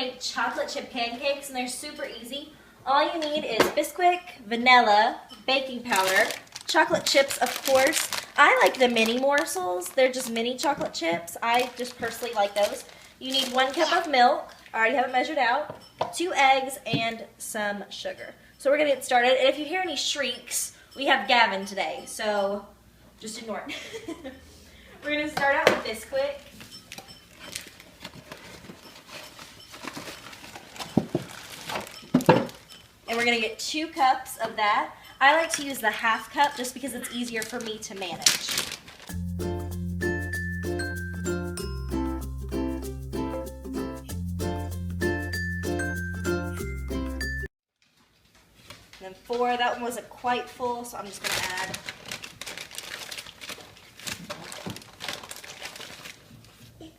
make chocolate chip pancakes, and they're super easy. All you need is Bisquick, vanilla, baking powder, chocolate chips, of course. I like the mini morsels. They're just mini chocolate chips. I just personally like those. You need 1 cup of milk. I already have it measured out. 2 eggs and some sugar. So we're going to get started. And if you hear any shrieks, we have Gavin today. So just ignore it. We're going to start out with Bisquick. And we're going to get 2 cups of that. I like to use the half cup just because it's easier for me to manage. And then 4, that one wasn't quite full, so I'm just going to add.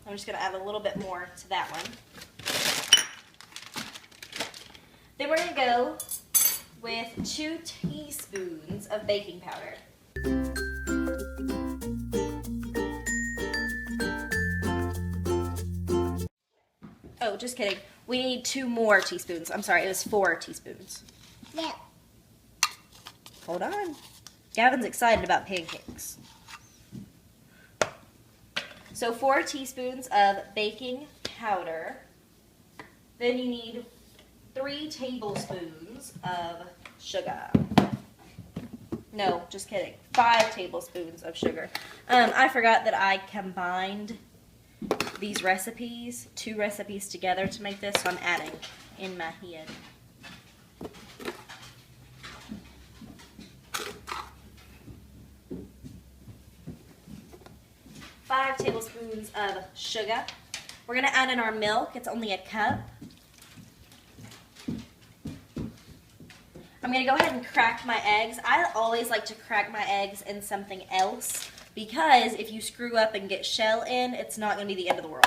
I'm just going to add a little bit more to that one. Then we're going to go with 2 teaspoons of baking powder. Oh, just kidding. We need 2 more teaspoons. I'm sorry, it was 4 teaspoons. Yeah. Hold on. Gavin's excited about pancakes. So 4 teaspoons of baking powder. Then you need 3 tablespoons of sugar. No, just kidding. 5 tablespoons of sugar. I forgot that I combined these recipes, 2 recipes together to make this, so I'm adding in my head. Five tablespoons of sugar. We're going to add in our milk. It's only a cup. I'm going to go ahead and crack my eggs. I always like to crack my eggs in something else because if you screw up and get shell in, it's not going to be the end of the world.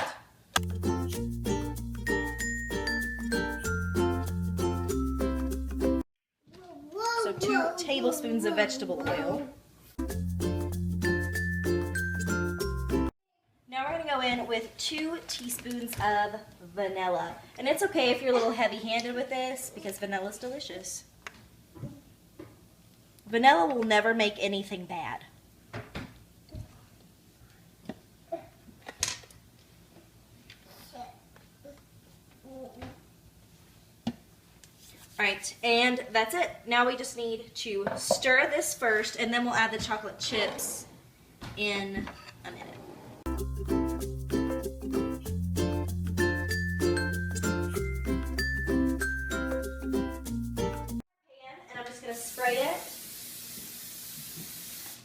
So 2 tablespoons of vegetable oil. Now we're going to go in with 2 teaspoons of vanilla. And it's okay if you're a little heavy-handed with this because vanilla is delicious. Vanilla will never make anything bad. Alright, and that's it. Now we just need to stir this first, and then we'll add the chocolate chips in a minute. And I'm just going to spray it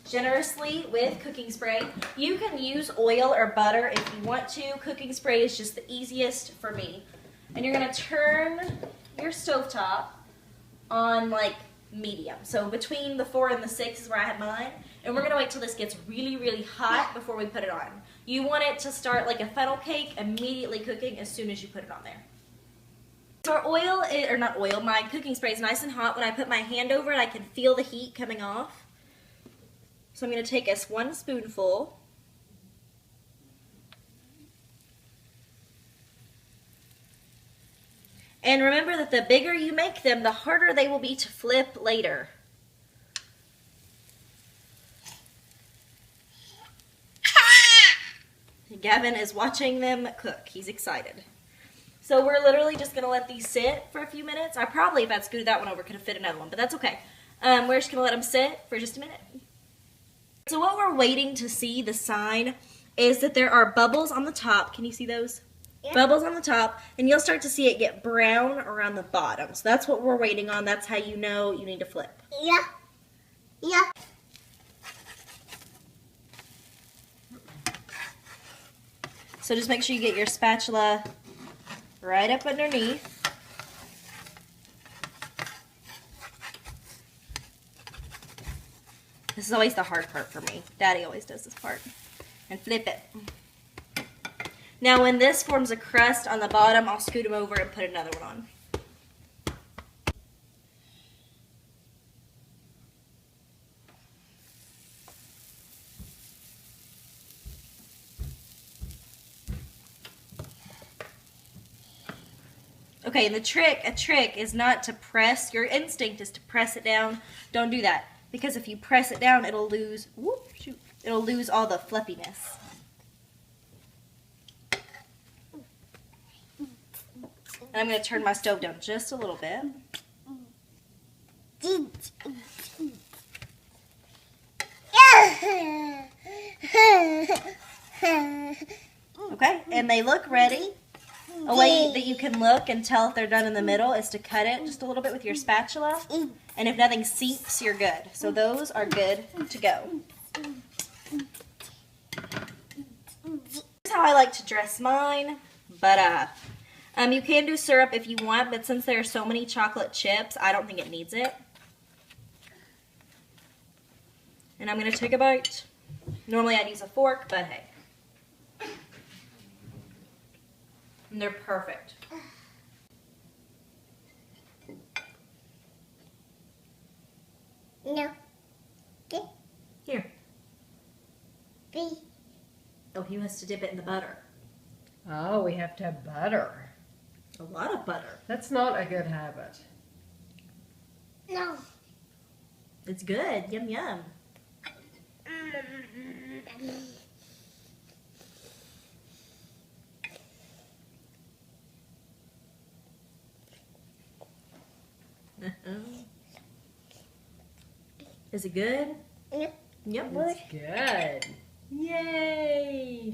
generously with cooking spray. You can use oil or butter if you want to. Cooking spray is just the easiest for me. And you're going to turn your stovetop on like medium. So between the 4 and the 6 is where I have mine. And we're going to wait till this gets really, really hot before we put it on. You want it to start like a funnel cake, immediately cooking as soon as you put it on there. So our oil, or not oil, my cooking spray is nice and hot. When I put my hand over it, I can feel the heat coming off. So I'm going to take us 1 spoonful. And remember that the bigger you make them, the harder they will be to flip later. Gavin is watching them cook. He's excited. So we're literally just going to let these sit for a few minutes. I probably, if I'd scooted that one over, could have fit another one, but that's okay. We're just going to let them sit for just a minute. So what we're waiting to see, the sign, is that there are bubbles on the top. Can you see those? Yeah. Bubbles on the top, and you'll start to see it get brown around the bottom. So that's what we're waiting on. That's how you know you need to flip. Yeah. Yeah. So just make sure you get your spatula right up underneath. This is always the hard part for me. Daddy always does this part. And flip it. Now when this forms a crust on the bottom, I'll scoot them over and put another one on. Okay, and a trick is not to press. Your instinct is to press it down. Don't do that. Because if you press it down, it'll lose, it'll lose all the fluffiness. And I'm going to turn my stove down just a little bit. Okay, and they look ready. A way that you can look and tell if they're done in the middle is to cut it just a little bit with your spatula. And if nothing seeps, you're good. So those are good to go. Here's how I like to dress mine. But you can do syrup if you want, but since there are so many chocolate chips, I don't think it needs it. And I'm going to take a bite. Normally I'd use a fork, but hey. And they're perfect. No. Okay. Here. B. Oh, he wants to dip it in the butter. Oh, we have to have butter. A lot of butter. That's not a good habit. No. It's good. Yum, yum. Is it good? Yep. Yep. It's good. Yay!